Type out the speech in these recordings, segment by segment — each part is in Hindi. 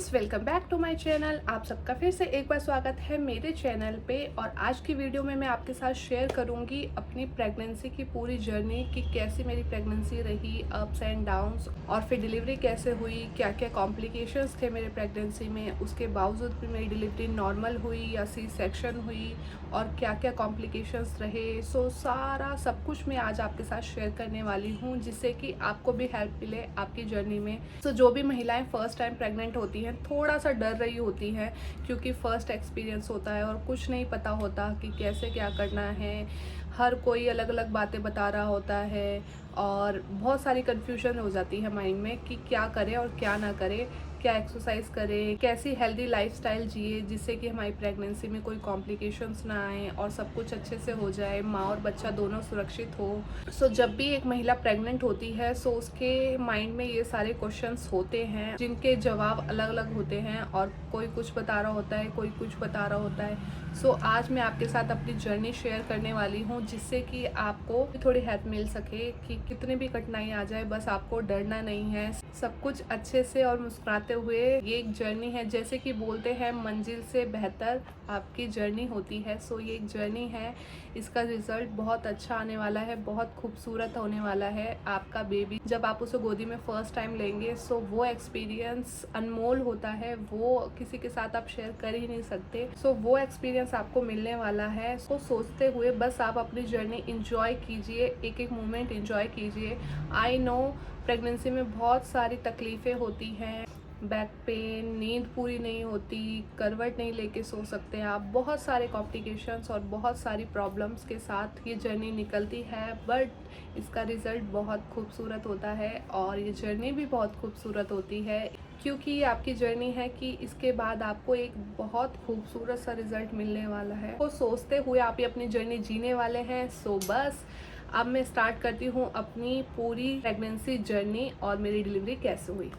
Friends, welcome back to my channel. आप सबका फिर से एक बार स्वागत है मेरे चैनल पे। और आज की वीडियो में मैं आपके साथ शेयर करूंगी अपनी प्रेगनेंसी की पूरी जर्नी कि कैसी मेरी प्रेगनेंसी रही, अप्स एंड डाउन्स, और फिर डिलीवरी कैसे हुई, क्या क्या कॉम्प्लिकेशंस थे मेरे प्रेगनेंसी में, उसके बावजूद भी मेरी डिलीवरी नॉर्मल हुई या सी सेक्शन हुई, और क्या क्या कॉम्प्लिकेशंस रहे। सो सारा सब कुछ मैं आज आपके साथ शेयर करने वाली हूँ, जिससे कि आपको भी हेल्प मिले आपकी जर्नी में। सो जो भी महिलाएं फर्स्ट टाइम प्रेग्नेंट होती हैं थोड़ा सा डर रही होती हैं, क्योंकि फर्स्ट एक्सपीरियंस होता है और कुछ नहीं पता होता कि कैसे क्या करना है। हर कोई अलग अलग बातें बता रहा होता है और बहुत सारी कन्फ्यूजन हो जाती है माइंड में कि क्या करें और क्या ना करें, क्या एक्सरसाइज करें, कैसी हेल्दी लाइफस्टाइल जिए जिससे कि हमारी प्रेगनेंसी में कोई कॉम्प्लिकेशंस ना आए और सब कुछ अच्छे से हो जाए, माँ और बच्चा दोनों सुरक्षित हो। सो जब भी एक महिला प्रेग्नेंट होती है सो उसके माइंड में ये सारे क्वेश्चंस होते हैं, जिनके जवाब अलग अलग होते हैं, और कोई कुछ बता रहा होता है, कोई कुछ बता रहा होता है। सो आज मैं आपके साथ अपनी जर्नी शेयर करने वाली हूँ, जिससे कि आपको थोड़ी हेल्प मिल सके कि कितनी भी कठिनाई आ जाए बस आपको डरना नहीं है। सब कुछ अच्छे से और मुस्कुराते हुए, ये एक जर्नी है, जैसे कि बोलते हैं मंजिल से बेहतर आपकी जर्नी होती है। सो ये एक जर्नी है, इसका रिजल्ट बहुत अच्छा आने वाला है, बहुत खूबसूरत होने वाला है। आपका बेबी जब आप उसे गोदी में फर्स्ट टाइम लेंगे सो वो एक्सपीरियंस अनमोल होता है, वो किसी के साथ आप शेयर कर ही नहीं सकते। सो वो एक्सपीरियंस आपको मिलने वाला है। सो सोचते हुए बस आप अपनी जर्नी इंजॉय कीजिए, एक एक मोमेंट इंजॉय कीजिए। आई नो प्रेगनेंसी में बहुत सारी तकलीफ़ें होती हैं, बैक पेन, नींद पूरी नहीं होती, करवट नहीं लेके सो सकते आप, बहुत सारे कॉम्प्लिकेशंस और बहुत सारी प्रॉब्लम्स के साथ ये जर्नी निकलती है। बट इसका रिज़ल्ट बहुत खूबसूरत होता है और ये जर्नी भी बहुत खूबसूरत होती है, क्योंकि ये आपकी जर्नी है कि इसके बाद आपको एक बहुत खूबसूरत सा रिज़ल्ट मिलने वाला है। वो सोचते हुए आप ये अपनी जर्नी जीने वाले हैं। सो बस अब मैं स्टार्ट करती हूँ अपनी पूरी प्रेगनेंसी जर्नी और मेरी डिलीवरी कैसे हुई।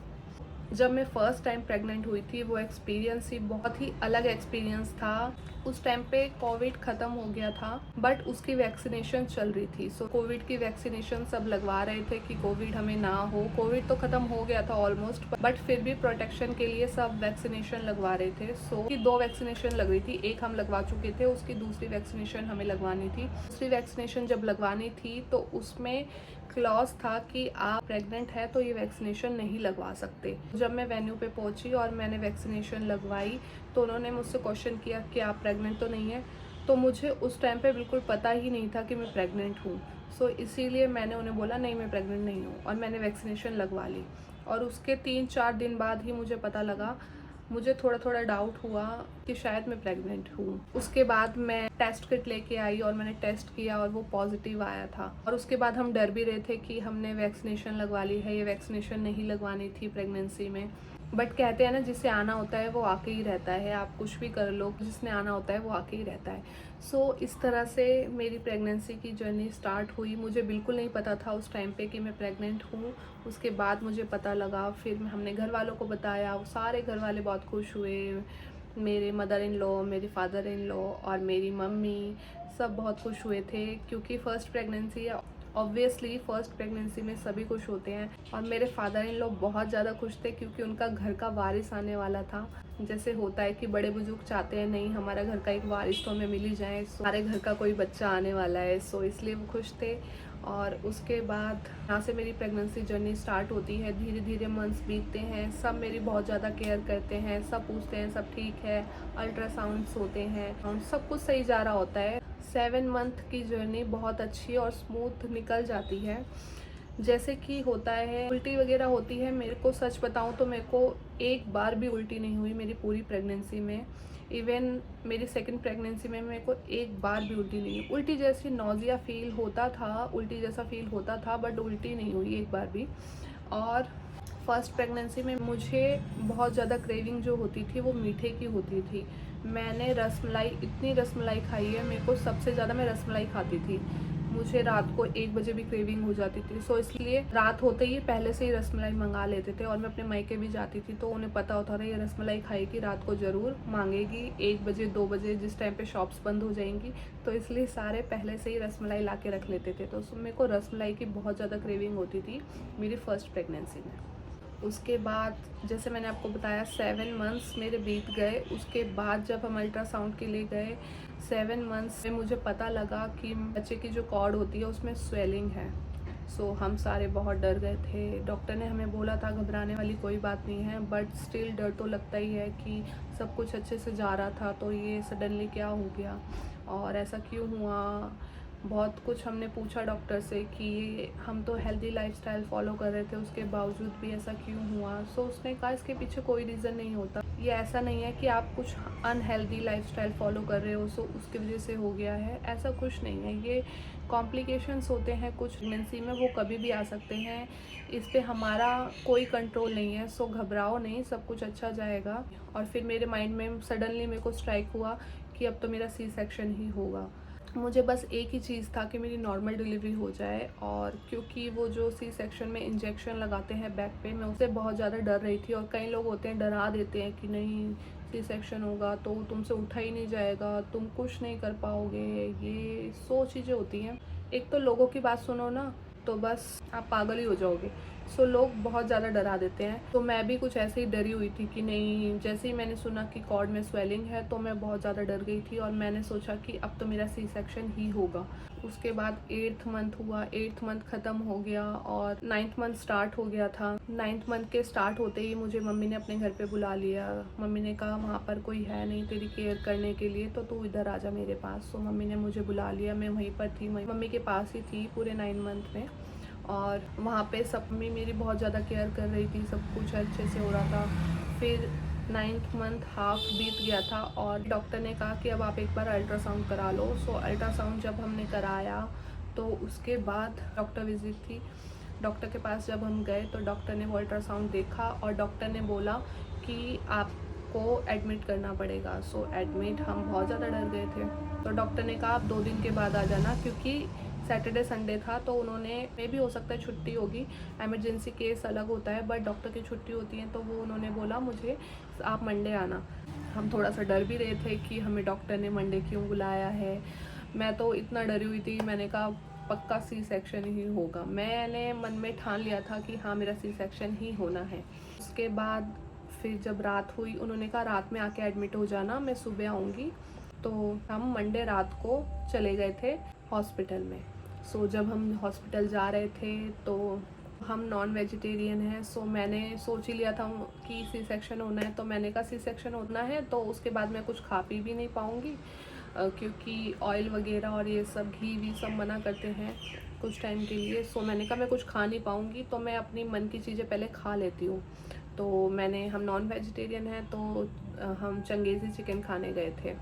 जब मैं फ़र्स्ट टाइम प्रेग्नेंट हुई थी वो एक्सपीरियंस ही बहुत ही अलग एक्सपीरियंस था। उस टाइम पे कोविड ख़त्म हो गया था, बट उसकी वैक्सीनेशन चल रही थी। सो कोविड की वैक्सीनेशन सब लगवा रहे थे कि कोविड हमें ना हो। कोविड तो ख़त्म हो गया था ऑलमोस्ट, बट फिर भी प्रोटेक्शन के लिए सब वैक्सीनेशन लगवा रहे थे। सो की 2 वैक्सीनेशन लग रही थी, एक हम लगवा चुके थे, उसकी दूसरी वैक्सीनेशन हमें लगवानी थी। दूसरी वैक्सीनेशन जब लगवानी थी तो उसमें क्लॉज था कि आप प्रेग्नेंट है तो ये वैक्सीनेशन नहीं लगवा सकते। जब मैं वेन्यू पे पहुंची और मैंने वैक्सीनेशन लगवाई तो उन्होंने मुझसे क्वेश्चन किया कि आप प्रेग्नेंट तो नहीं है। तो मुझे उस टाइम पे बिल्कुल पता ही नहीं था कि मैं प्रेग्नेंट हूँ। सो इसीलिए मैंने उन्हें बोला नहीं, मैं प्रेग्नेंट नहीं हूँ, और मैंने वैक्सीनेशन लगवा ली। और उसके 3-4 दिन बाद ही मुझे पता लगा, मुझे थोड़ा थोड़ा डाउट हुआ कि शायद मैं प्रेग्नेंट हूँ। उसके बाद मैं टेस्ट किट लेके आई और मैंने टेस्ट किया और वो पॉजिटिव आया था। और उसके बाद हम डर भी रहे थे कि हमने वैक्सीनेशन लगवा ली है, ये वैक्सीनेशन नहीं लगवानी थी प्रेगनेंसी में। बट कहते हैं ना, जिसे आना होता है वो आके ही रहता है, आप कुछ भी कर लो, जिसने आना होता है वो आके ही रहता है। सो इस तरह से मेरी प्रेगनेंसी की जर्नी स्टार्ट हुई। मुझे बिल्कुल नहीं पता था उस टाइम पे कि मैं प्रेग्नेंट हूँ। उसके बाद मुझे पता लगा, फिर हमने घर वालों को बताया, वो सारे घर वाले बहुत खुश हुए। मेरे मदर इन लॉ, मेरे फादर इन लॉ और मेरी मम्मी सब बहुत खुश हुए थे, क्योंकि फ़र्स्ट प्रेगनेंसी है। ऑब्वियसली फ़र्स्ट प्रेगनेंसी में सभी खुश होते हैं। और मेरे फादर इन लॉ बहुत ज़्यादा खुश थे, क्योंकि उनका घर का वारिस आने वाला था। जैसे होता है कि बड़े बुजुर्ग चाहते हैं, नहीं हमारा घर का एक वारिस तो हमें मिल ही जाए, सो हमारे घर का कोई बच्चा आने वाला है। सो इसलिए वो खुश थे। और उसके बाद यहाँ से मेरी प्रेगनेंसी जर्नी स्टार्ट होती है। धीरे धीरे मंथ्स बीतते हैं, सब मेरी बहुत ज़्यादा केयर करते हैं, सब पूछते हैं सब ठीक है, अल्ट्रासाउंड्स होते हैं, सब कुछ सही जा रहा होता है। 7 मंथ की जर्नी बहुत अच्छी और स्मूथ निकल जाती है। जैसे कि होता है उल्टी वगैरह होती है, मेरे को सच बताऊं तो मेरे को एक बार भी उल्टी नहीं हुई मेरी पूरी प्रेगनेंसी में। इवन मेरी सेकंड प्रेगनेंसी में मेरे को एक बार भी उल्टी नहीं हुई। उल्टी जैसी नौजिया फील होता था, उल्टी जैसा फील होता था, बट उल्टी नहीं हुई एक बार भी। और फर्स्ट प्रेगनेंसी में मुझे बहुत ज़्यादा क्रेविंग जो होती थी वो मीठे की होती थी। मैंने रसमलाई, इतनी रसमलाई खाई है, मेरे को सबसे ज़्यादा मैं रसमलाई खाती थी। मुझे रात को 1 बजे भी क्रेविंग हो जाती थी। सो इसलिए रात होते ही पहले से ही रसमलाई मंगा लेते थे। और मैं अपने मायके भी जाती थी तो उन्हें पता होता था ये रसमलाई खाएगी, रात को ज़रूर मांगेगी 1 बजे 2 बजे, जिस टाइम पे शॉप्स बंद हो जाएंगी। तो इसलिए सारे पहले से ही रसमलाई ला के रख लेते थे। तो मेरे को रसमलाई की बहुत ज़्यादा क्रेविंग होती थी मेरी फ़र्स्ट प्रेगनेंसी में। उसके बाद जैसे मैंने आपको बताया 7 मंथ्स मेरे बीत गए। उसके बाद जब हम अल्ट्रासाउंड के लिए गए 7 मंथ्स में मुझे पता लगा कि बच्चे की जो कॉर्ड होती है उसमें स्वेलिंग है। सो हम सारे बहुत डर गए थे। डॉक्टर ने हमें बोला था घबराने वाली कोई बात नहीं है, बट स्टिल डर तो लगता ही है कि सब कुछ अच्छे से जा रहा था तो ये सडनली क्या हो गया और ऐसा क्यों हुआ। बहुत कुछ हमने पूछा डॉक्टर से कि हम तो हेल्दी लाइफस्टाइल फॉलो कर रहे थे, उसके बावजूद भी ऐसा क्यों हुआ। सो उसने कहा इसके पीछे कोई रीज़न नहीं होता, ये ऐसा नहीं है कि आप कुछ अनहेल्दी लाइफस्टाइल फॉलो कर रहे हो सो उसकी वजह से हो गया है, ऐसा कुछ नहीं है। ये कॉम्प्लिकेशंस होते हैं कुछ प्रेगनेंसी में, वो कभी भी आ सकते हैं, इस पे हमारा कोई कंट्रोल नहीं है। सो घबराओ नहीं, सब कुछ अच्छा जाएगा। और फिर मेरे माइंड में सडनली मेरे को स्ट्राइक हुआ कि अब तो मेरा सी सेक्शन ही होगा। मुझे बस एक ही चीज़ था कि मेरी नॉर्मल डिलीवरी हो जाए। और क्योंकि वो जो सी सेक्शन में इंजेक्शन लगाते हैं बैक पे, मैं उससे बहुत ज़्यादा डर रही थी। और कई लोग होते हैं डरा देते हैं कि नहीं सी सेक्शन होगा तो तुमसे उठा ही नहीं जाएगा, तुम कुछ नहीं कर पाओगे, ये 100 चीज़ें होती हैं। एक तो लोगों की बात सुनो ना तो बस आप पागल ही हो जाओगे। सो लोग बहुत ज़्यादा डरा देते हैं। तो मैं भी कुछ ऐसे ही डरी हुई थी कि नहीं, जैसे ही मैंने सुना कि कॉर्ड में स्वेलिंग है तो मैं बहुत ज़्यादा डर गई थी और मैंने सोचा कि अब तो मेरा सी सेक्शन ही होगा। उसके बाद 8th मंथ हुआ, 8th मंथ ख़त्म हो गया और 9th मंथ स्टार्ट हो गया था। 9th मंथ के स्टार्ट होते ही मुझे मम्मी ने अपने घर पे बुला लिया। मम्मी ने कहा वहाँ पर कोई है नहीं तेरी केयर करने के लिए तो तू इधर आ जा मेरे पास। तो मम्मी ने मुझे बुला लिया, मैं वहीं पर थी, मम्मी के पास ही थी पूरे 9 मंथ में। और वहाँ पे सब मम्मी मेरी बहुत ज़्यादा केयर कर रही थी, सब कुछ अच्छे से हो रहा था। फिर 9th मंथ हाफ बीत गया था और डॉक्टर ने कहा कि अब आप एक बार अल्ट्रासाउंड करा लो। सो अल्ट्रासाउंड जब हमने कराया तो उसके बाद डॉक्टर विजिट थी। डॉक्टर के पास जब हम गए तो डॉक्टर ने वो अल्ट्रासाउंड देखा और डॉक्टर ने बोला कि आपको एडमिट करना पड़ेगा। सो एडमिट हम बहुत ज़्यादा डर गए थे। तो डॉक्टर ने कहा आप 2 दिन के बाद आ जाना, क्योंकि सैटरडे संडे था तो उन्होंने मे भी हो सकता है छुट्टी होगी, एमरजेंसी केस अलग होता है बट डॉक्टर की छुट्टी होती है। तो वो उन्होंने बोला मुझे आप मंडे आना। हम थोड़ा सा डर भी रहे थे कि हमें डॉक्टर ने मंडे क्यों बुलाया है। मैं तो इतना डरी हुई थी, मैंने कहा पक्का सी सेक्शन ही होगा। मैंने मन में ठान लिया था कि हाँ मेरा सी सेक्शन ही होना है। उसके बाद फिर जब रात हुई उन्होंने कहा रात में आके एडमिट हो जाना, मैं सुबह आऊँगी। तो हम मंडे रात को चले गए थे हॉस्पिटल में। सो जब हम हॉस्पिटल जा रहे थे तो हम नॉन वेजिटेरियन हैं। सो मैंने सोच ही लिया था कि सी सेक्शन होना है, तो मैंने कहा सी सेक्शन होना है तो उसके बाद मैं कुछ खा पी भी नहीं पाऊँगी, क्योंकि ऑयल वगैरह और ये सब घी भी सब मना करते हैं कुछ टाइम के लिए। सो मैंने कहा मैं कुछ खा नहीं पाऊँगी तो मैं अपनी मन की चीज़ें पहले खा लेती हूँ। तो हम नॉन वेजिटेरियन हैं तो हम चंगेज़ी चिकन खाने गए थे।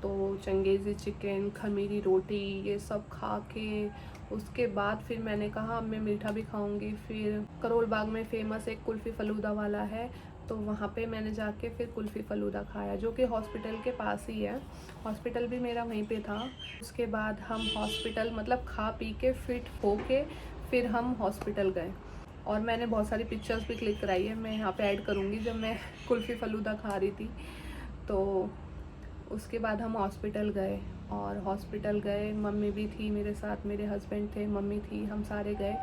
तो चंगेज़ी चिकन, खमीरी रोटी ये सब खा के उसके बाद फिर मैंने कहा अब मैं मीठा भी खाऊंगी। फिर करोल बाग में फ़ेमस एक कुल्फ़ी फ़लूदा वाला है तो वहाँ पे मैंने जाके फिर कुल्फ़ी फ़लूदा खाया, जो कि हॉस्पिटल के पास ही है। हॉस्पिटल भी मेरा वहीं पे था। उसके बाद हम हॉस्पिटल मतलब खा पी के फिट हो के फिर हम हॉस्पिटल गए और मैंने बहुत सारी पिक्चर्स भी क्लिक कराई है, मैं यहाँ पे ऐड करूँगी जब मैं कुल्फ़ी फ़लूदा खा रही थी। तो उसके बाद हम हॉस्पिटल गए और हॉस्पिटल गए, मम्मी भी थी मेरे साथ, मेरे हस्बैंड थे, मम्मी थी, हम सारे गए।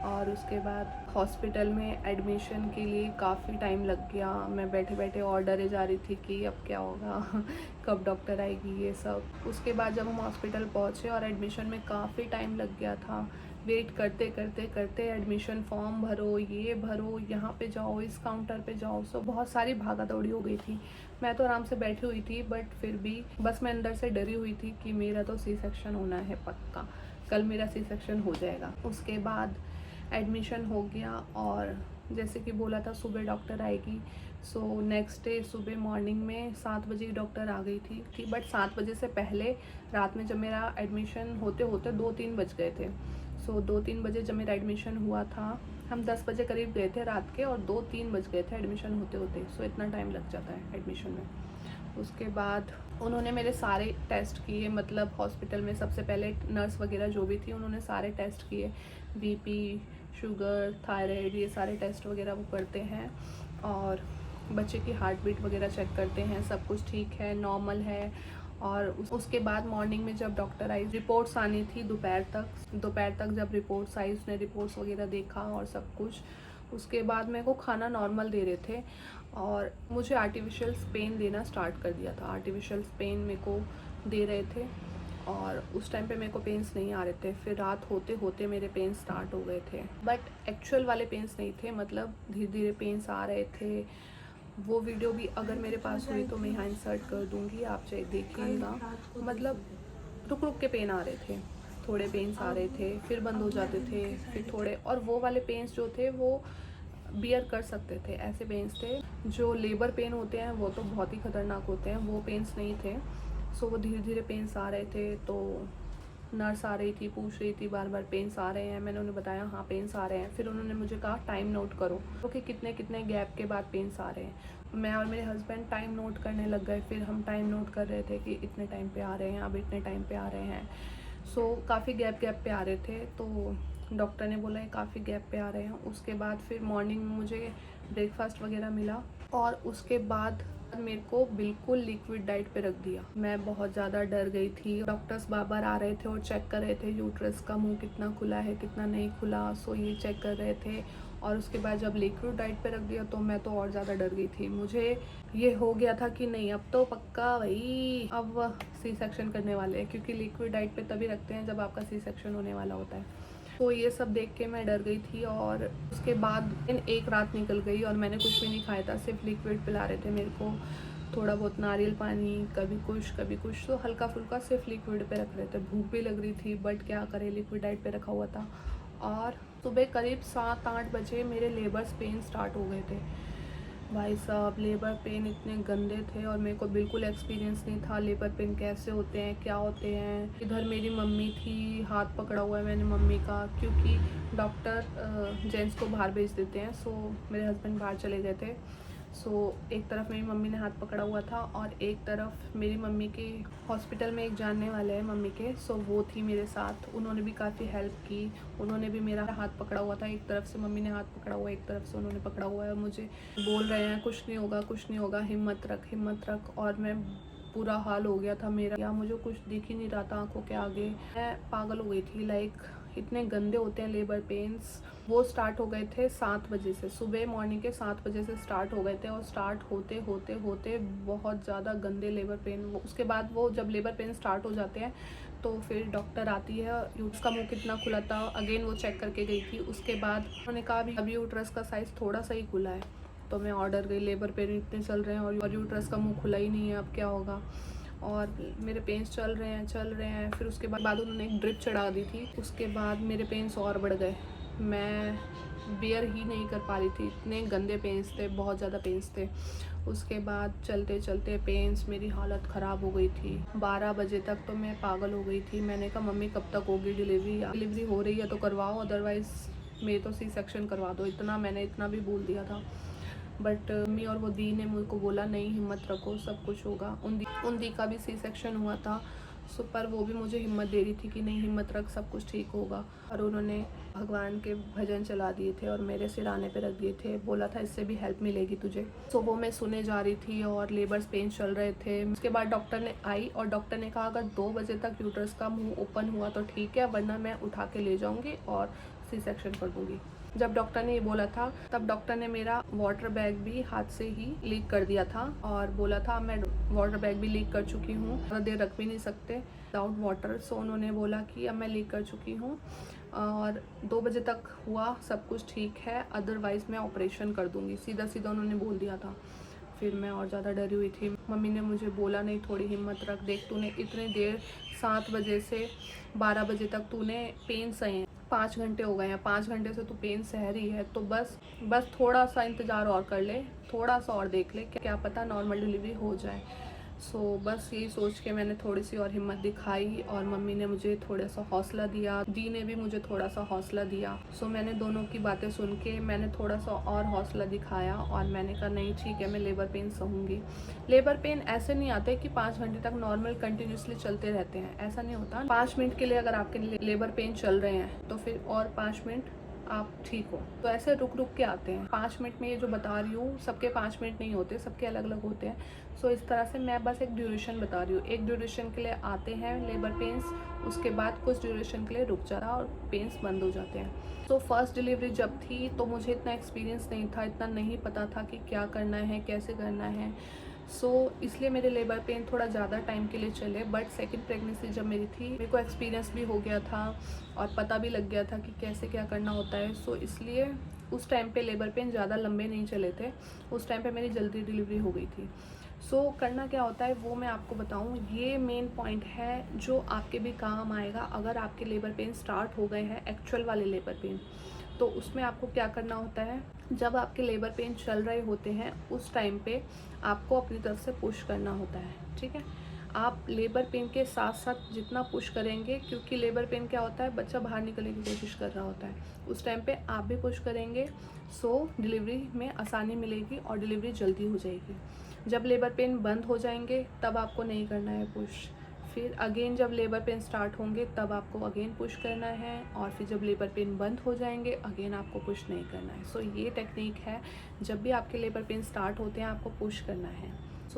और उसके बाद हॉस्पिटल में एडमिशन के लिए काफ़ी टाइम लग गया। मैं बैठे बैठे और डरे जा रही थी कि अब क्या होगा कब डॉक्टर आएगी ये सब। उसके बाद जब हम हॉस्पिटल पहुँचे और एडमिशन में काफ़ी टाइम लग गया था, वेट करते करते करते एडमिशन फॉर्म भरो, ये भरो, यहाँ पे जाओ, इस काउंटर पे जाओ। सो बहुत सारी भागा दौड़ी हो गई थी। मैं तो आराम से बैठी हुई थी बट फिर भी बस मैं अंदर से डरी हुई थी कि मेरा तो सी सेक्शन होना है पक्का, कल मेरा सी सेक्शन हो जाएगा। उसके बाद एडमिशन हो गया और जैसे कि बोला था सुबह डॉक्टर आएगी। सो नेक्स्ट डे सुबह मॉर्निंग में 7 बजे डॉक्टर आ गई थी बट 7 बजे से पहले रात में जब मेरा एडमिशन होते होते 2-3 बज गए थे। सो 2-3 बजे जब मेरा एडमिशन हुआ था, हम 10 बजे करीब गए थे रात के और 2-3 बज गए थे एडमिशन होते होते। सो इतना टाइम लग जाता है एडमिशन में। उसके बाद उन्होंने मेरे सारे टेस्ट किए, मतलब हॉस्पिटल में सबसे पहले नर्स वगैरह जो भी थी उन्होंने सारे टेस्ट किए, बीपी, शुगर, थायराइड, ये सारे टेस्ट वगैरह वो करते हैं और बच्चे की हार्ट बीट वगैरह चेक करते हैं, सब कुछ ठीक है, नॉर्मल है। और उसके बाद मॉर्निंग में जब डॉक्टर आई, रिपोर्ट्स आनी थी दोपहर तक जब रिपोर्ट्स आई उसने रिपोर्ट्स वगैरह देखा और सब कुछ। उसके बाद मेरे को खाना नॉर्मल दे रहे थे और मुझे आर्टिफिशियल पेन देना स्टार्ट कर दिया था। आर्टिफिशियल पेन मेरे को दे रहे थे और उस टाइम पे मेरे को पेन्स नहीं आ रहे थे। फिर रात होते होते मेरे पेन्स स्टार्ट हो गए थे, बट एक्चुअल वाले पेन्स नहीं थे, मतलब धीरे धीरे पेन्स आ रहे थे। वो वीडियो भी अगर मेरे पास हुई तो मैं यहाँ इंसर्ट कर दूँगी, आप चाहे देखिएगा। मतलब रुक रुक के पेन आ रहे थे, थोड़े पेन्स आ रहे थे, फिर बंद हो जाते थे, फिर थोड़े। और वो वाले पेन्स जो थे वो बियर कर सकते थे, ऐसे पेन्स थे। जो लेबर पेन होते हैं वो तो बहुत ही ख़तरनाक होते हैं, वो पेन्स नहीं थे। सो वो धीरे धीरे पेन्स आ रहे थे। तो नर्स आ रही थी, पूछ रही थी बार बार पेन्स आ रहे हैं। मैंने उन्हें बताया हाँ पेन्स आ रहे हैं। फिर उन्होंने मुझे कहा टाइम नोट करो कि कितने कितने गैप के बाद पेन्स आ रहे हैं। मैं और मेरे हस्बैंड टाइम नोट करने लग गए। फिर हम टाइम नोट कर रहे थे कि इतने टाइम पे आ रहे हैं, अब इतने टाइम पे आ रहे हैं। सो काफ़ी गैप गैप पे आ रहे थे। तो डॉक्टर ने बोला काफ़ी गैप पे आ रहे हैं। उसके बाद फिर मॉर्निंग में मुझे ब्रेकफास्ट वगैरह मिला और उसके बाद मेरे को बिल्कुल लिक्विड डाइट पे रख दिया। मैं बहुत ज़्यादा डर गई थी। डॉक्टर्स बार बार आ रहे थे और चेक कर रहे थे यूट्रस का मुंह कितना खुला है कितना नहीं खुला। सो ये चेक कर रहे थे। और उसके बाद जब लिक्विड डाइट पे रख दिया तो मैं तो और ज़्यादा डर गई थी। मुझे ये हो गया था कि नहीं अब तो पक्का भाई अब सी सेक्शन करने वाले हैं, क्योंकि लिक्विड डाइट पे तभी रखते हैं जब आपका सी सेक्शन होने वाला होता है। तो ये सब देख के मैं डर गई थी। और उसके बाद एक रात निकल गई और मैंने कुछ भी नहीं खाया था, सिर्फ लिक्विड पिला रहे थे मेरे को, थोड़ा बहुत नारियल पानी, कभी कुछ तो हल्का फुल्का सिर्फ लिक्विड पे रख रहे थे। भूख भी लग रही थी बट क्या करें, लिक्विड डाइट पे रखा हुआ था। और सुबह करीब 7-8 बजे मेरे लेबर्स पेन स्टार्ट हो गए थे। भाई साहब लेबर पेन इतने गंदे थे और मेरे को बिल्कुल एक्सपीरियंस नहीं था लेबर पेन कैसे होते हैं क्या होते हैं। इधर मेरी मम्मी थी, हाथ पकड़ा हुआ है मैंने मम्मी का, क्योंकि डॉक्टर जेंट्स को बाहर भेज देते हैं। सो मेरे हस्बैंड बाहर चले गए थे। सो एक तरफ मेरी मम्मी ने हाथ पकड़ा हुआ था और एक तरफ मेरी मम्मी के हॉस्पिटल में एक जानने वाले हैं मम्मी के, सो वो थी मेरे साथ। उन्होंने भी काफ़ी हेल्प की, उन्होंने भी मेरा हाथ पकड़ा हुआ था। एक तरफ से मम्मी ने हाथ पकड़ा हुआ है, एक तरफ से उन्होंने पकड़ा हुआ है। मुझे बोल रहे हैं कुछ नहीं होगा कुछ नहीं होगा, हिम्मत रख हिम्मत रख। और मैं पूरा हाल हो गया था मेरा, या मुझे कुछ दिख ही नहीं रहा था आंखों के आगे। मैं पागल हो गई थी। लाइक इतने गंदे होते हैं लेबर पेन्स। वो स्टार्ट हो गए थे 7 बजे से, सुबह मॉर्निंग के 7 बजे से स्टार्ट हो गए थे। और स्टार्ट होते होते होते बहुत ज़्यादा गंदे लेबर पेन। उसके बाद वो जब लेबर पेन स्टार्ट हो जाते हैं तो फिर डॉक्टर आती है, यूट्रस का मुंह कितना खुला था अगेन वो चेक करके गई थी। उसके बाद उन्होंने कहा अभी यूट्रस का साइज़ थोड़ा सा ही खुला है। तो मैं ऑर्डर गई, लेबर पेन इतने चल रहे हैं और यूट्रस का मुंह खुला ही नहीं है, अब क्या होगा। और मेरे पेन्स चल रहे हैं। फिर उसके बाद उन्होंने एक ड्रिप चढ़ा दी थी। उसके बाद मेरे पेन्स और बढ़ गए, मैं बियर ही नहीं कर पा रही थी, इतने गंदे पेन्स थे, बहुत ज़्यादा पेन्स थे। उसके बाद चलते चलते पेन्स मेरी हालत ख़राब हो गई थी। 12 बजे तक तो मैं पागल हो गई थी। मैंने कहा मम्मी कब तक होगी डिलीवरी हो रही है तो करवाओ, अदरवाइज़ मेरे तो सी सेक्शन करवा दो। मैंने इतना भी बोल दिया था। बट मम्मी और वो दी ने मुझको बोला नहीं हिम्मत रखो सब कुछ होगा। उन दी का भी सी सेक्शन हुआ था। सो पर वो भी मुझे हिम्मत दे रही थी कि नहीं हिम्मत रख सब कुछ ठीक होगा। और उन्होंने भगवान के भजन चला दिए थे और मेरे सिराने पे रख दिए थे, बोला था इससे भी हेल्प मिलेगी तुझे। सो वो मैं सुने जा रही थी और लेबर्स पेन चल रहे थे। उसके बाद डॉक्टर ने आई और डॉक्टर ने कहा अगर 2 बजे तक यूट्रस का मुंह ओपन हुआ तो ठीक है, वरना मैं उठा के ले जाऊँगी और सी सेक्शन कर दूँगी। जब डॉक्टर ने ये बोला था तब डॉक्टर ने मेरा वाटर बैग भी हाथ से ही लीक कर दिया था और बोला था मैं वाटर बैग भी लीक कर चुकी हूँ, ज़्यादा देर रख भी नहीं सकते विदाउट वाटर। सो उन्होंने बोला कि अब मैं लीक कर चुकी हूँ और 2 बजे तक हुआ सब कुछ ठीक है, अदरवाइज़ मैं ऑपरेशन कर दूँगी, सीधा सीधा उन्होंने बोल दिया था। फिर मैं और ज़्यादा डरी हुई थी। मम्मी ने मुझे बोला नहीं थोड़ी हिम्मत रख, देख तूने इतने देर 7 बजे से 12 बजे तक तूने पेन सहे हैं, 5 घंटे हो गए हैं, 5 घंटे से तू पेन सह रही है, तो बस थोड़ा सा इंतज़ार और कर ले, थोड़ा सा और देख ले, क्या पता नॉर्मल डिलीवरी हो जाए। सो बस यही सोच के मैंने थोड़ी सी और हिम्मत दिखाई और मम्मी ने मुझे थोड़ा सा हौसला दिया, दी ने भी मुझे थोड़ा सा हौसला दिया। सो मैंने दोनों की बातें सुन के मैंने थोड़ा सा और हौसला दिखाया और मैंने कहा नहीं ठीक है मैं लेबर पेन सहूँगी। लेबर पेन ऐसे नहीं आते कि 5 घंटे तक नॉर्मल कंटिन्यूसली चलते रहते हैं, ऐसा नहीं होता। 5 मिनट के लिए अगर आपके लेबर पेन चल रहे हैं तो फिर और 5 मिनट आप ठीक हो। तो ऐसे रुक रुक के आते हैं। 5 मिनट में ये जो बता रही हूँ, सबके 5 मिनट नहीं होते, सबके अलग अलग होते हैं। सो इस तरह से मैं बस एक ड्यूरेशन बता रही हूँ। एक ड्यूरेशन के लिए आते हैं लेबर पेन्स, उसके बाद कुछ ड्यूरेशन के लिए रुक जाता है और पेन्स बंद हो जाते हैं। तो फर्स्ट डिलीवरी जब थी तो मुझे इतना एक्सपीरियंस नहीं था, इतना नहीं पता था कि क्या करना है, कैसे करना है। इसलिए मेरे लेबर पेन थोड़ा ज़्यादा टाइम के लिए चले। बट सेकंड प्रेगनेंसी जब मेरी थी, मेरे को एक्सपीरियंस भी हो गया था और पता भी लग गया था कि कैसे क्या करना होता है। इसलिए उस टाइम पे लेबर पेन ज़्यादा लंबे नहीं चले थे। उस टाइम पे मेरी जल्दी डिलीवरी हो गई थी। करना क्या होता है वो मैं आपको बताऊं। ये मेन पॉइंट है जो आपके भी काम आएगा अगर आपके लेबर पेन स्टार्ट हो गए हैं, एक्चुअल वाले लेबर पेन। तो उसमें आपको क्या करना होता है, जब आपके लेबर पेन चल रहे होते हैं उस टाइम पे आपको अपनी तरफ से पुश करना होता है, ठीक है। आप लेबर पेन के साथ साथ जितना पुश करेंगे, क्योंकि लेबर पेन क्या होता है, बच्चा बाहर निकलने की कोशिश कर रहा होता है, उस टाइम पे आप भी पुश करेंगे। डिलीवरी में आसानी मिलेगी और डिलीवरी जल्दी हो जाएगी। जब लेबर पेन बंद हो जाएंगे तब आपको नहीं करना है पुश। फिर अगेन जब लेबर पेन स्टार्ट होंगे तब आपको अगेन पुश करना है, और फिर जब लेबर पेन बंद हो जाएंगे अगेन आपको पुश नहीं करना है। ये टेक्निक है, जब भी आपके लेबर पेन स्टार्ट होते हैं आपको पुश करना है।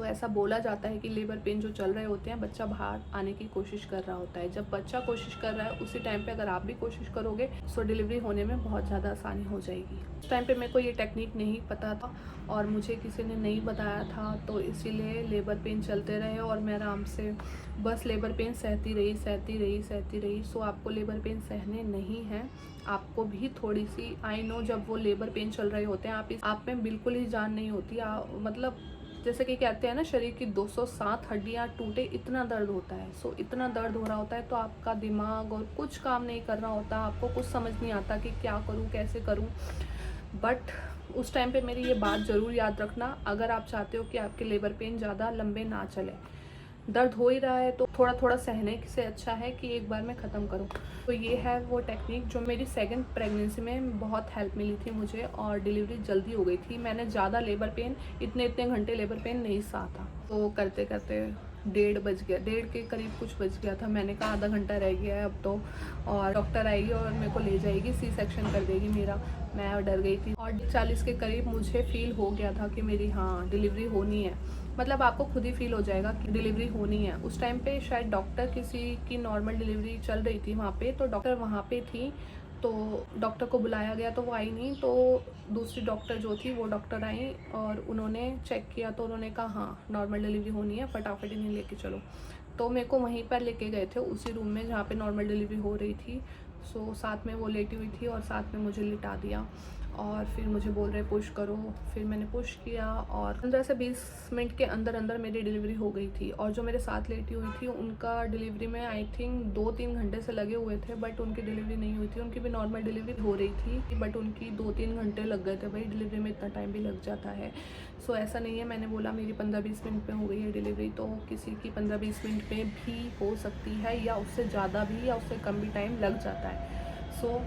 ऐसा बोला जाता है कि लेबर पेन जो चल रहे होते हैं, बच्चा बाहर आने की कोशिश कर रहा होता है। जब बच्चा कोशिश कर रहा है उसी टाइम पे अगर आप भी कोशिश करोगे डिलीवरी होने में बहुत ज़्यादा आसानी हो जाएगी। उस टाइम पे मेरे को ये टेक्निक नहीं पता था और मुझे किसी ने नहीं बताया था, तो इसीलिए लेबर पेन चलते रहे और मैं आराम से बस लेबर पेन सहती रही। आपको लेबर पेन सहने नहीं हैं, आपको भी थोड़ी सी, आई नो, जब वो लेबर पेन चल रहे होते हैं आप में बिल्कुल ही जान नहीं होती। मतलब जैसे कि कहते हैं ना, शरीर की 207 हड्डियाँ टूटे, इतना दर्द होता है। इतना दर्द हो रहा होता है तो आपका दिमाग और कुछ काम नहीं कर रहा होता, आपको कुछ समझ नहीं आता कि क्या करूं, कैसे करूं। बट उस टाइम पे मेरी ये बात ज़रूर याद रखना, अगर आप चाहते हो कि आपके लेबर पेन ज़्यादा लंबे ना चले, दर्द हो ही रहा है तो थोड़ा थोड़ा सहने से अच्छा है कि एक बार मैं ख़त्म करूं। ये है वो टेक्निक जो मेरी सेकंड प्रेगनेंसी में बहुत हेल्प मिली थी मुझे, और डिलीवरी जल्दी हो गई थी। मैंने ज़्यादा लेबर पेन, इतने घंटे लेबर पेन नहीं सहा था। करते करते 1:30 बज गया, 1:30 के करीब कुछ बज गया था। मैंने कहा आधा घंटा रह गया है अब तो, और डॉक्टर आएगी और मेरे को ले जाएगी, सी सेक्शन कर देगी मेरा। मैं डर गई थी और 40 के करीब मुझे फील हो गया था कि मेरी डिलीवरी होनी है। मतलब आपको खुद ही फील हो जाएगा कि डिलीवरी होनी है। उस टाइम पे शायद डॉक्टर, किसी की नॉर्मल डिलीवरी चल रही थी वहाँ पे, तो डॉक्टर वहाँ पे थी, तो डॉक्टर को बुलाया गया तो वो आई नहीं। तो दूसरी डॉक्टर जो थी वो डॉक्टर आई और उन्होंने चेक किया, तो उन्होंने कहा हाँ नॉर्मल डिलीवरी होनी है, फटाफट इन्हें लेके चलो। तो मेरे को वहीं पर लेके गए थे, उसी रूम में जहाँ पे नॉर्मल डिलीवरी हो रही थी। साथ में वो लेटी हुई थी और साथ में मुझे लिटा दिया, और फिर मुझे बोल रहे पुश करो। फिर मैंने पुश किया और 15 से 20 मिनट के अंदर अंदर मेरी डिलीवरी हो गई थी। और जो मेरे साथ लेटी हुई थी उनका डिलीवरी में आई थिंक 2-3 घंटे से लगे हुए थे, बट उनकी डिलीवरी नहीं हुई थी। उनकी भी नॉर्मल डिलीवरी हो रही थी, बट उनकी 2-3 घंटे लग गए थे। भाई डिलीवरी में इतना टाइम भी लग जाता है। ऐसा नहीं है, मैंने बोला मेरी 15-20 मिनट में हो गई है डिलीवरी, तो किसी की 15-20 मिनट में भी हो सकती है, या उससे ज़्यादा भी, या उससे कम भी टाइम लग जाता है।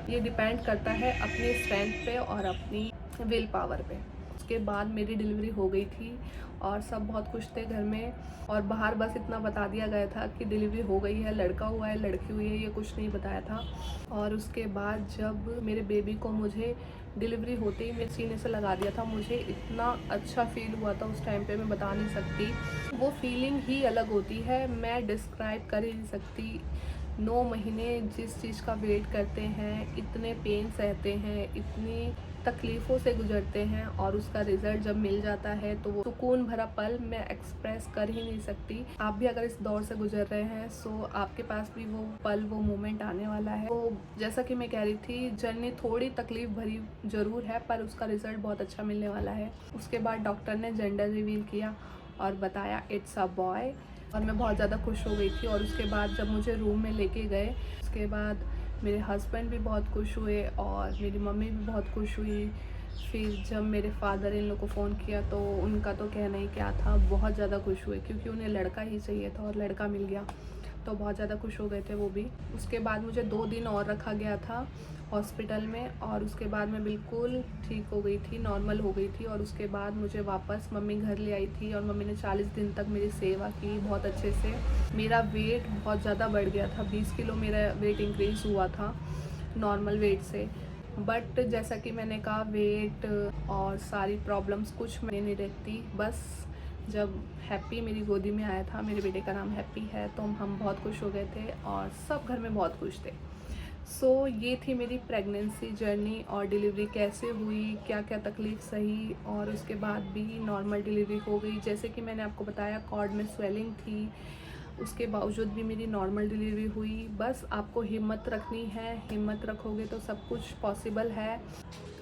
ये डिपेंड करता है अपनी स्ट्रेंथ पे और अपनी विल पावर पे। उसके बाद मेरी डिलीवरी हो गई थी और सब बहुत खुश थे घर में, और बाहर बस इतना बता दिया गया था कि डिलीवरी हो गई है, लड़का हुआ है लड़की हुई है, ये कुछ नहीं बताया था। और उसके बाद जब मेरे बेबी को मुझे डिलीवरी होते ही मेरे सीने से लगा दिया था, मुझे इतना अच्छा फील हुआ था उस टाइम पे, मैं बता नहीं सकती। वो फीलिंग ही अलग होती है, मैं डिस्क्राइब कर ही नहीं सकती। 9 महीने जिस चीज़ का वेट करते हैं, इतने पेन सहते हैं, इतनी तकलीफ़ों से गुजरते हैं, और उसका रिज़ल्ट जब मिल जाता है तो वो सुकून भरा पल मैं एक्सप्रेस कर ही नहीं सकती। आप भी अगर इस दौर से गुजर रहे हैं आपके पास भी वो पल, वो मोमेंट आने वाला है। जैसा कि मैं कह रही थी, जर्नी थोड़ी तकलीफ़ भरी ज़रूर है, पर उसका रिज़ल्ट बहुत अच्छा मिलने वाला है। उसके बाद डॉक्टर ने जेंडर रिवील किया और बताया इट्स अ बॉय, और मैं बहुत ज़्यादा खुश हो गई थी। और उसके बाद जब मुझे रूम में लेके गए, उसके बाद मेरे हस्बैंड भी बहुत खुश हुए और मेरी मम्मी भी बहुत खुश हुई। फिर जब मेरे फादर इन लोग को फ़ोन किया तो उनका तो कहना ही क्या था, बहुत ज़्यादा खुश हुए, क्योंकि उन्हें लड़का ही चाहिए था और लड़का मिल गया, तो बहुत ज़्यादा खुश हो गए थे वो भी। उसके बाद मुझे 2 दिन और रखा गया था हॉस्पिटल में, और उसके बाद मैं बिल्कुल ठीक हो गई थी, नॉर्मल हो गई थी। और उसके बाद मुझे वापस मम्मी घर ले आई थी, और मम्मी ने 40 दिन तक मेरी सेवा की बहुत अच्छे से। मेरा वेट बहुत ज़्यादा बढ़ गया था, 20 किलो मेरा वेट इंक्रीज़ हुआ था नॉर्मल वेट से। बट जैसा कि मैंने कहा, वेट और सारी प्रॉब्लम्स कुछ में नहीं रहती। बस जब हैप्पी मेरी गोदी में आया था, मेरे बेटे का नाम हैप्पी है, तो हम बहुत खुश हो गए थे और सब घर में बहुत खुश थे। ये थी मेरी प्रेगनेंसी जर्नी और डिलीवरी कैसे हुई, क्या क्या तकलीफ़ सही, और उसके बाद भी नॉर्मल डिलीवरी हो गई। जैसे कि मैंने आपको बताया, कॉर्ड में स्वेलिंग थी, उसके बावजूद भी मेरी नॉर्मल डिलीवरी हुई। बस आपको हिम्मत रखनी है, हिम्मत रखोगे तो सब कुछ पॉसिबल है।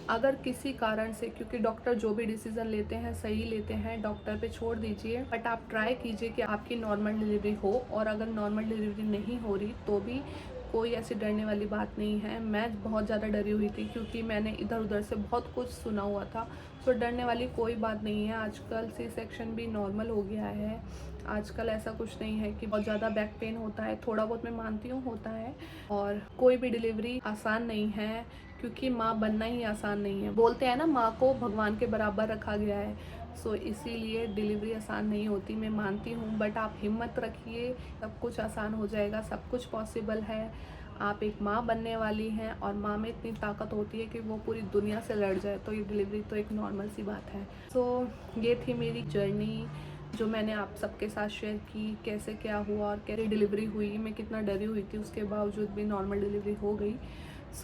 अगर किसी कारण से, क्योंकि डॉक्टर जो भी डिसीज़न लेते हैं सही लेते हैं, डॉक्टर पे छोड़ दीजिए, बट आप ट्राई कीजिए कि आपकी नॉर्मल डिलीवरी हो। और अगर नॉर्मल डिलीवरी नहीं हो रही तो भी कोई ऐसी डरने वाली बात नहीं है। मैं बहुत ज़्यादा डरी हुई थी क्योंकि मैंने इधर उधर से बहुत कुछ सुना हुआ था। तो डरने वाली कोई बात नहीं है। आजकल सी सेक्शन भी नॉर्मल हो गया है। आजकल ऐसा कुछ नहीं है कि बहुत ज़्यादा बैक पेन होता है। थोड़ा बहुत मैं मानती हूँ होता है, और कोई भी डिलीवरी आसान नहीं है, क्योंकि माँ बनना ही आसान नहीं है। बोलते हैं ना, माँ को भगवान के बराबर रखा गया है। इसीलिए डिलीवरी आसान नहीं होती, मैं मानती हूँ, बट आप हिम्मत रखिए, सब कुछ आसान हो जाएगा, सब कुछ पॉसिबल है। आप एक माँ बनने वाली हैं और माँ में इतनी ताकत होती है कि वो पूरी दुनिया से लड़ जाए। तो ये डिलीवरी तो एक नॉर्मल सी बात है। ये थी मेरी जर्नी जो मैंने आप सबके साथ शेयर की, कैसे क्या हुआ और कैसे डिलीवरी हुई। मैं कितना डरी हुई थी, उसके बावजूद भी नॉर्मल डिलीवरी हो गई।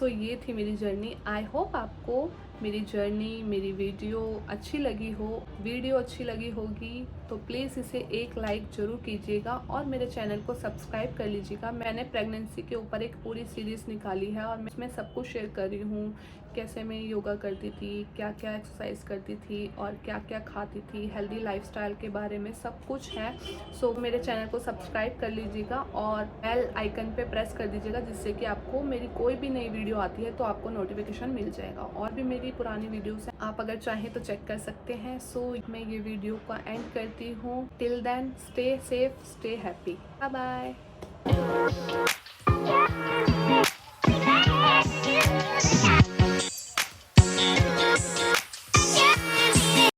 ये थी मेरी जर्नी। आई होप आपको मेरी जर्नी, मेरी वीडियो अच्छी लगी हो। वीडियो अच्छी लगी होगी तो प्लीज़ इसे एक लाइक ज़रूर कीजिएगा और मेरे चैनल को सब्सक्राइब कर लीजिएगा। मैंने प्रेगनेंसी के ऊपर एक पूरी सीरीज़ निकाली है और मैं इसमें सब कुछ शेयर कर रही हूँ। कैसे मैं योगा करती थी, क्या क्या एक्सरसाइज करती थी और क्या क्या खाती थी, हेल्दी लाइफस्टाइल के बारे में सब कुछ है। मेरे चैनल को सब्सक्राइब कर लीजिएगा और बेल आइकन पे प्रेस कर दीजिएगा, जिससे कि आपको मेरी कोई भी नई वीडियो आती है तो आपको नोटिफिकेशन मिल जाएगा। और भी मेरी पुरानी वीडियोस हैं, आप अगर चाहें तो चेक कर सकते हैं। मैं ये वीडियो का एंड करती हूँ। Till then, stay safe, stay happy, bye bye.